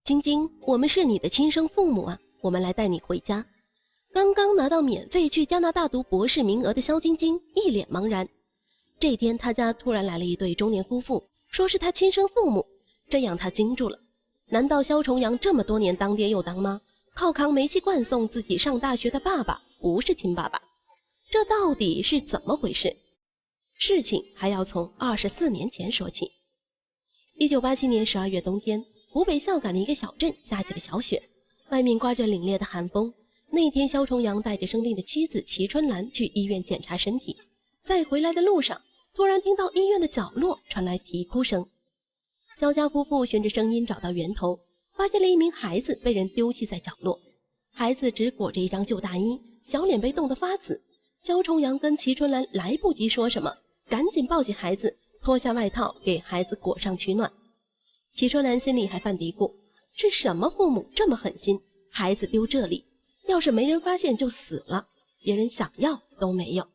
晶晶，我们是你的亲生父母啊，我们来带你回家。刚刚拿到免费去加拿大读博士名额的萧晶晶一脸茫然。这天他家突然来了一对中年夫妇，说是他亲生父母，这样他惊住了。难道萧重阳这么多年当爹又当妈，靠扛煤气罐送自己上大学的爸爸不是亲爸爸？这到底是怎么回事？事情还要从24年前说起。1987年12月冬天，湖北孝感的一个小镇下起了小雪，外面刮着凛冽的寒风。那天萧重阳带着生病的妻子齐春兰去医院检查身体，在回来的路上突然听到医院的角落传来啼哭声。萧家夫妇循着声音找到源头，发现了一名孩子被人丢弃在角落，孩子只裹着一张旧大衣，小脸被冻得发紫。萧重阳跟齐春兰来不及说什么，赶紧抱起孩子，脱下外套给孩子裹上取暖。齐春兰心里还犯嘀咕，是什么父母这么狠心，孩子丢这里，要是没人发现就死了，别人想要都没有。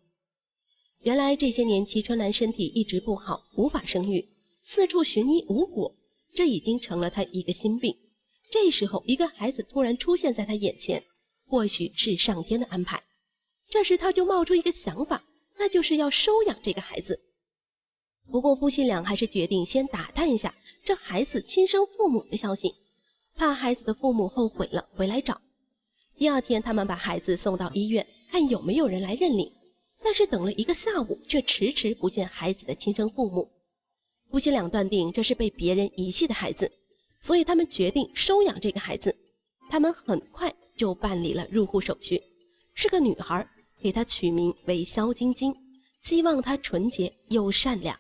原来这些年齐春兰身体一直不好，无法生育，四处寻医无果，这已经成了她一个心病。这时候一个孩子突然出现在她眼前，或许是上天的安排。这时她就冒出一个想法，那就是要收养这个孩子。不过夫妻俩还是决定先打探一下这孩子亲生父母的消息，怕孩子的父母后悔了回来找。第二天他们把孩子送到医院，看有没有人来认领，但是等了一个下午却迟迟不见孩子的亲生父母。夫妻俩断定这是被别人遗弃的孩子，所以他们决定收养这个孩子。他们很快就办理了入户手续，是个女孩，给她取名为萧晶晶，希望她纯洁又善良。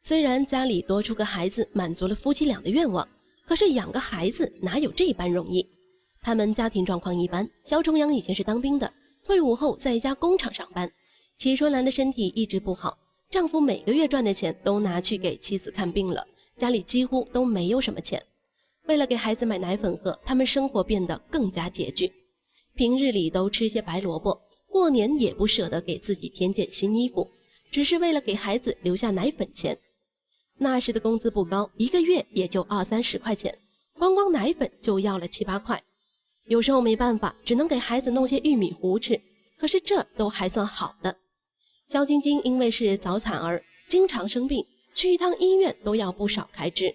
虽然家里多出个孩子满足了夫妻俩的愿望，可是养个孩子哪有这般容易。他们家庭状况一般，萧重阳以前是当兵的，退伍后在一家工厂上班。齐春兰的身体一直不好，丈夫每个月赚的钱都拿去给妻子看病了，家里几乎都没有什么钱。为了给孩子买奶粉喝，他们生活变得更加拮据，平日里都吃些白萝卜，过年也不舍得给自己添件新衣服，只是为了给孩子留下奶粉钱。那时的工资不高，一个月也就20-30块钱，光奶粉就要了7-8块。有时候没办法，只能给孩子弄些玉米糊吃，可是这都还算好的。萧晶晶因为是早产儿，经常生病，去一趟医院都要不少开支，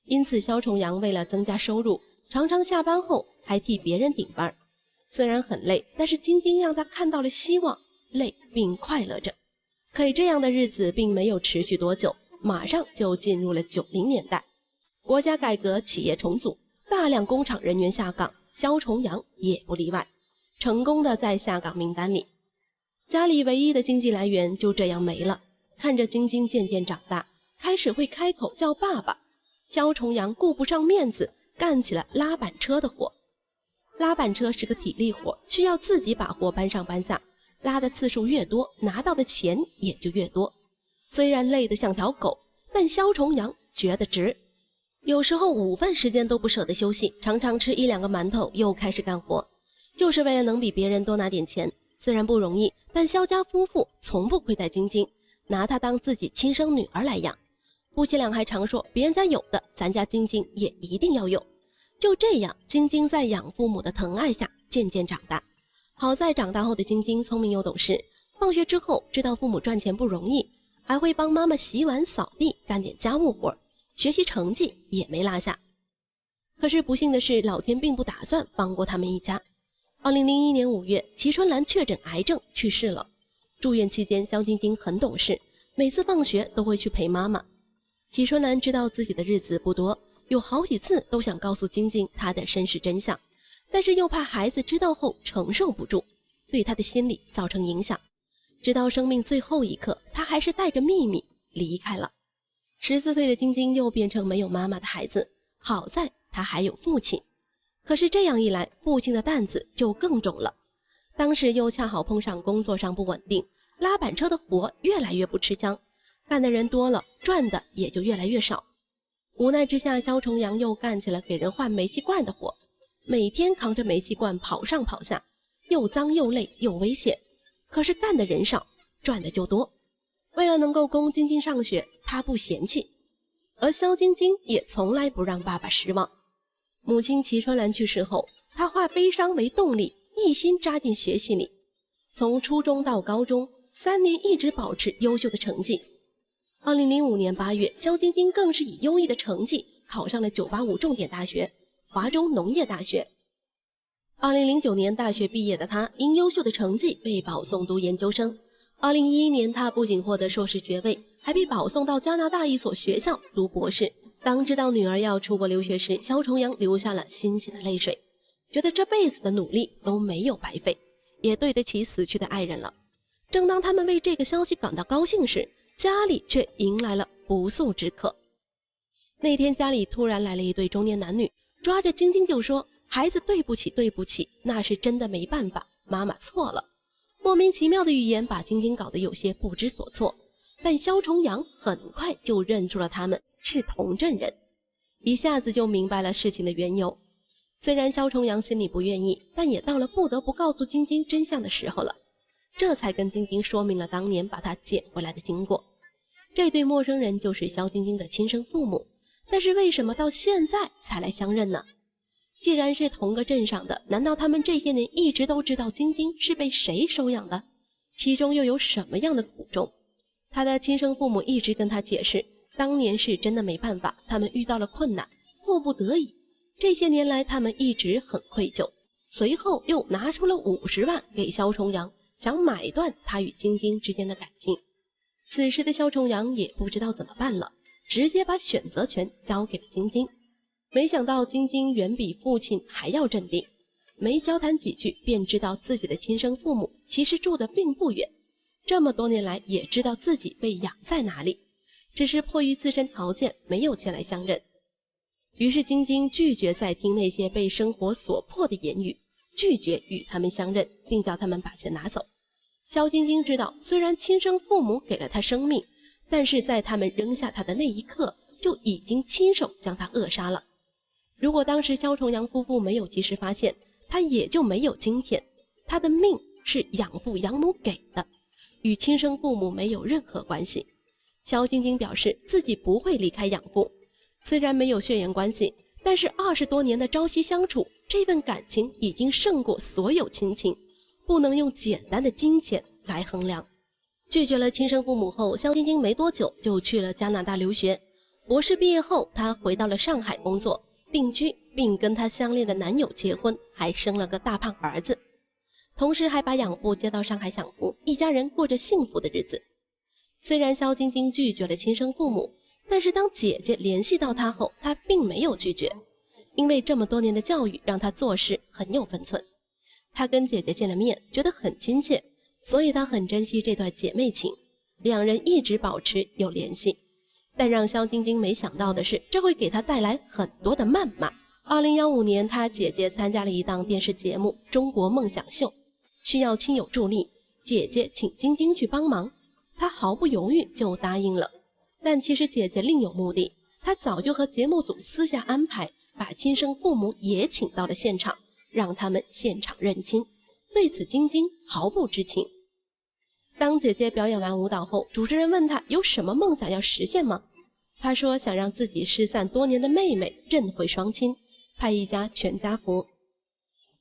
因此萧重阳为了增加收入，常常下班后还替别人顶班。虽然很累，但是晶晶让他看到了希望，累并快乐着。可这样的日子并没有持续多久，马上就进入了90年代。国家改革，企业重组，大量工厂人员下岗，萧重阳也不例外，成功的在下岗名单里。家里唯一的经济来源就这样没了。看着晶晶渐渐长大，开始会开口叫爸爸，萧重阳顾不上面子，干起了拉板车的活。拉板车是个体力活，需要自己把货搬上搬下，拉的次数越多，拿到的钱也就越多。虽然累得像条狗，但萧重阳觉得值。有时候午饭时间都不舍得休息，常常吃1-2个馒头又开始干活，就是为了能比别人多拿点钱。虽然不容易，但萧家夫妇从不亏待晶晶，拿她当自己亲生女儿来养。夫妻俩还常说，别人家有的，咱家晶晶也一定要有。就这样，晶晶在养父母的疼爱下渐渐长大。好在长大后的晶晶聪明又懂事，放学之后知道父母赚钱不容易，还会帮妈妈洗碗扫地，干点家务活，学习成绩也没落下。可是不幸的是，老天并不打算放过他们一家。2001年5月，齐春兰确诊癌症去世了。住院期间，萧晶晶很懂事，每次放学都会去陪妈妈。齐春兰知道自己的日子不多，有好几次都想告诉晶晶她的身世真相，但是又怕孩子知道后承受不住，对她的心理造成影响。直到生命最后一刻，她还是带着秘密离开了。14岁的晶晶又变成没有妈妈的孩子，好在她还有父亲。可是这样一来，父亲的担子就更重了。当时又恰好碰上工作上不稳定，拉板车的活越来越不吃香，干的人多了，赚的也就越来越少。无奈之下，萧重阳又干起了给人换煤气罐的活，每天扛着煤气罐跑上跑下，又脏又累又危险。可是干的人少，赚的就多。为了能够供晶晶上学，他不嫌弃，而萧晶晶也从来不让爸爸失望。母亲齐春兰去世后，他化悲伤为动力，一心扎进学习里。从初中到高中3年一直保持优秀的成绩。2005年8月，肖晶晶更是以优异的成绩考上了985重点大学华中农业大学。2009年大学毕业的她，因优秀的成绩被保送读研究生。2011年，她不仅获得硕士学位，还被保送到加拿大一所学校读博士。当知道女儿要出国留学时，肖重阳流下了欣喜的泪水，觉得这辈子的努力都没有白费，也对得起死去的爱人了。正当他们为这个消息感到高兴时，家里却迎来了不速之客。那天家里突然来了一对中年男女，抓着晶晶就说：“孩子，对不起，对不起，那是真的没办法，妈妈错了。”莫名其妙的语言把晶晶搞得有些不知所措，但肖重阳很快就认出了他们是同镇人，一下子就明白了事情的缘由。虽然肖重阳心里不愿意，但也到了不得不告诉晶晶真相的时候了，这才跟晶晶说明了当年把她捡回来的经过。这对陌生人就是肖晶晶的亲生父母，但是为什么到现在才来相认呢？既然是同个镇上的，难道他们这些年一直都知道晶晶是被谁收养的？其中又有什么样的苦衷？他的亲生父母一直跟他解释，当年是真的没办法，他们遇到了困难，迫不得已。这些年来他们一直很愧疚，随后又拿出了50万给肖重阳，想买断他与晶晶之间的感情。此时的肖重阳也不知道怎么办了，直接把选择权交给了晶晶。没想到晶晶远比父亲还要镇定，没交谈几句便知道自己的亲生父母其实住得并不远，这么多年来也知道自己被养在哪里，只是迫于自身条件没有前来相认。于是晶晶拒绝再听那些被生活所迫的言语，拒绝与他们相认，并叫他们把钱拿走。肖晶晶知道，虽然亲生父母给了她生命，但是在他们扔下她的那一刻，就已经亲手将她扼杀了。如果当时肖重阳夫妇没有及时发现，他也就没有今天。他的命是养父养母给的，与亲生父母没有任何关系。肖晶晶表示自己不会离开养父，虽然没有血缘关系，但是20多年的朝夕相处，这份感情已经胜过所有亲情，不能用简单的金钱来衡量。拒绝了亲生父母后，肖晶晶没多久就去了加拿大留学。博士毕业后，她回到了上海工作定居，并跟她相恋的男友结婚，还生了个大胖儿子，同时还把养父接到上海享福，一家人过着幸福的日子。虽然肖晶晶拒绝了亲生父母，但是当姐姐联系到她后，她并没有拒绝，因为这么多年的教育让她做事很有分寸。她跟姐姐见了面，觉得很亲切，所以她很珍惜这段姐妹情，两人一直保持有联系。但让肖晶晶没想到的是，这会给她带来很多的谩骂。2015年，她姐姐参加了一档电视节目《中国梦想秀》，需要亲友助力，姐姐请晶晶去帮忙，她毫不犹豫就答应了。但其实姐姐另有目的，她早就和节目组私下安排，把亲生父母也请到了现场，让他们现场认亲。对此晶晶毫不知情。当姐姐表演完舞蹈后，主持人问她有什么梦想要实现吗？她说想让自己失散多年的妹妹认回双亲，拍一家全家福。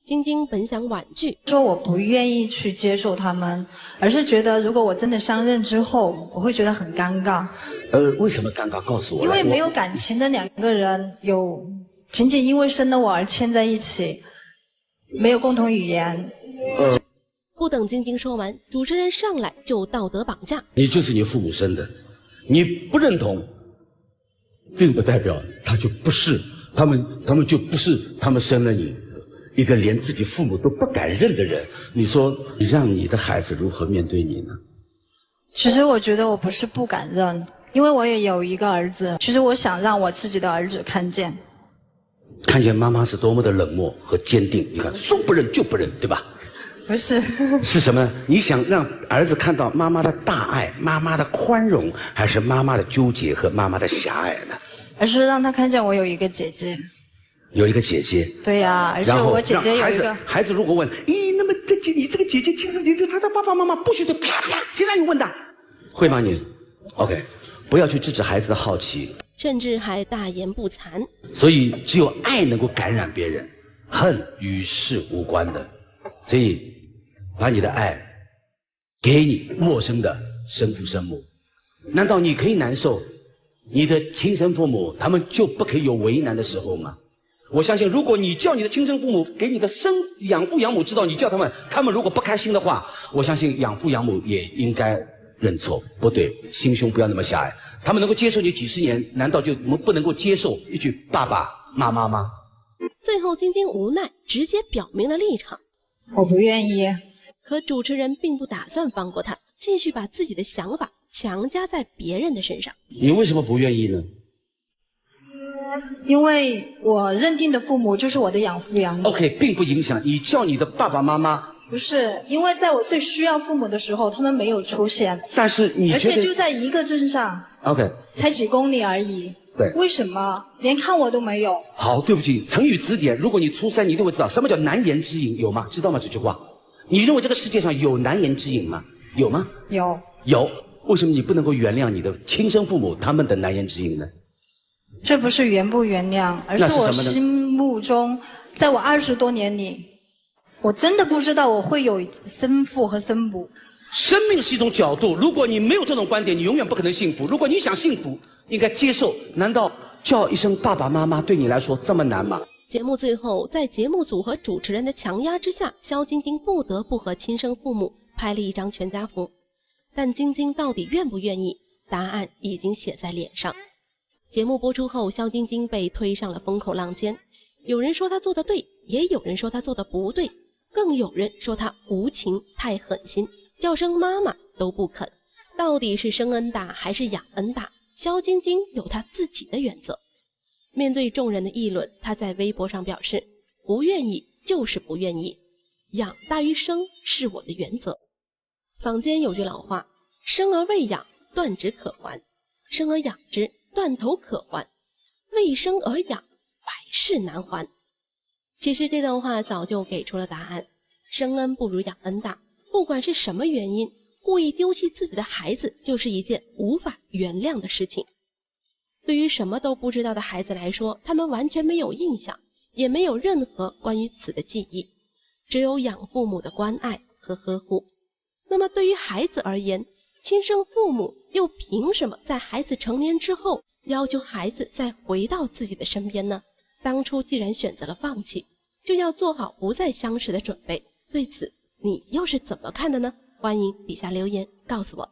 晶晶本想婉拒，说我不愿意去接受他们，而是觉得如果我真的相认之后，我会觉得很尴尬。为什么尴尬？告诉我。因为没有感情的两个人，仅仅因为生了我而牵在一起，没有共同语言。不等晶晶说完，主持人上来就道德绑架。你就是你父母生的，你不认同，并不代表他就不是，他们就不是，他们生了你一个连自己父母都不敢认的人。你说你让你的孩子如何面对你呢？其实我觉得我不是不敢认，因为我也有一个儿子。其实我想让我自己的儿子看见妈妈是多么的冷漠和坚定。你看，说不认就不认，对吧？不是是什么呢？你想让儿子看到妈妈的大爱，妈妈的宽容，还是妈妈的纠结和妈妈的狭隘呢？而是让他看见我有一个姐姐。有一个姐姐。对呀，而且我姐姐有一个。孩子如果问，咦，那么你这个姐姐亲生姐姐，她的爸爸妈妈不许的，啪啪，谁让你问的？会吗你 ？OK， 不要去制止孩子的好奇。甚至还大言不惭。所以只有爱能够感染别人，恨与世无关的。所以把你的爱给你陌生的生父生母。难道你可以难受你的亲生父母他们就不可以有为难的时候吗？我相信如果你叫你的亲生父母给你的养父养母知道你叫他们如果不开心的话，我相信养父养母也应该认错，不对，心胸不要那么狭隘。他们能够接受你几十年，难道就不能够接受一句爸爸妈妈吗？最后晶晶无奈直接表明了立场，我不愿意。可主持人并不打算放过他，继续把自己的想法强加在别人的身上。你为什么不愿意呢？因为我认定的父母就是我的养父养母。 OK， 并不影响你叫你的爸爸妈妈。不是，因为在我最需要父母的时候他们没有出现，但是你觉得，而且就在一个镇上 OK， 才几公里而已。对，为什么连看我都没有？好，对不起，成语词典，如果你初三，你一定会知道什么叫难言之隐，有吗？知道吗？这句话，你认为这个世界上有难言之隐吗？有吗？有。有。为什么你不能够原谅你的亲生父母他们的难言之隐呢？这不是原不原谅，而是我心目中，在我20多年里，我真的不知道我会有生父和生母。生命是一种角度，如果你没有这种观点，你永远不可能幸福。如果你想幸福，应该接受。难道叫一声爸爸妈妈对你来说这么难吗？节目最后，在节目组和主持人的强压之下，肖晶晶不得不和亲生父母拍了一张全家福。但晶晶到底愿不愿意，答案已经写在脸上。节目播出后，肖晶晶被推上了风口浪尖，有人说她做得对，也有人说她做得不对，更有人说她无情太狠心，叫声妈妈都不肯。到底是生恩大还是养恩大，肖晶晶有她自己的原则。面对众人的议论，她在微博上表示，不愿意就是不愿意，养大于生是我的原则。坊间有句老话，生而未养，断指可还；生而养之，断头可还；未生而养，百世难还。其实这段话早就给出了答案，生恩不如养恩大。不管是什么原因，故意丢弃自己的孩子就是一件无法原谅的事情。对于什么都不知道的孩子来说，他们完全没有印象，也没有任何关于此的记忆，只有养父母的关爱和呵护。那么对于孩子而言，亲生父母又凭什么在孩子成年之后要求孩子再回到自己的身边呢？当初既然选择了放弃，就要做好不再相识的准备。对此你又是怎么看的呢？欢迎底下留言告诉我。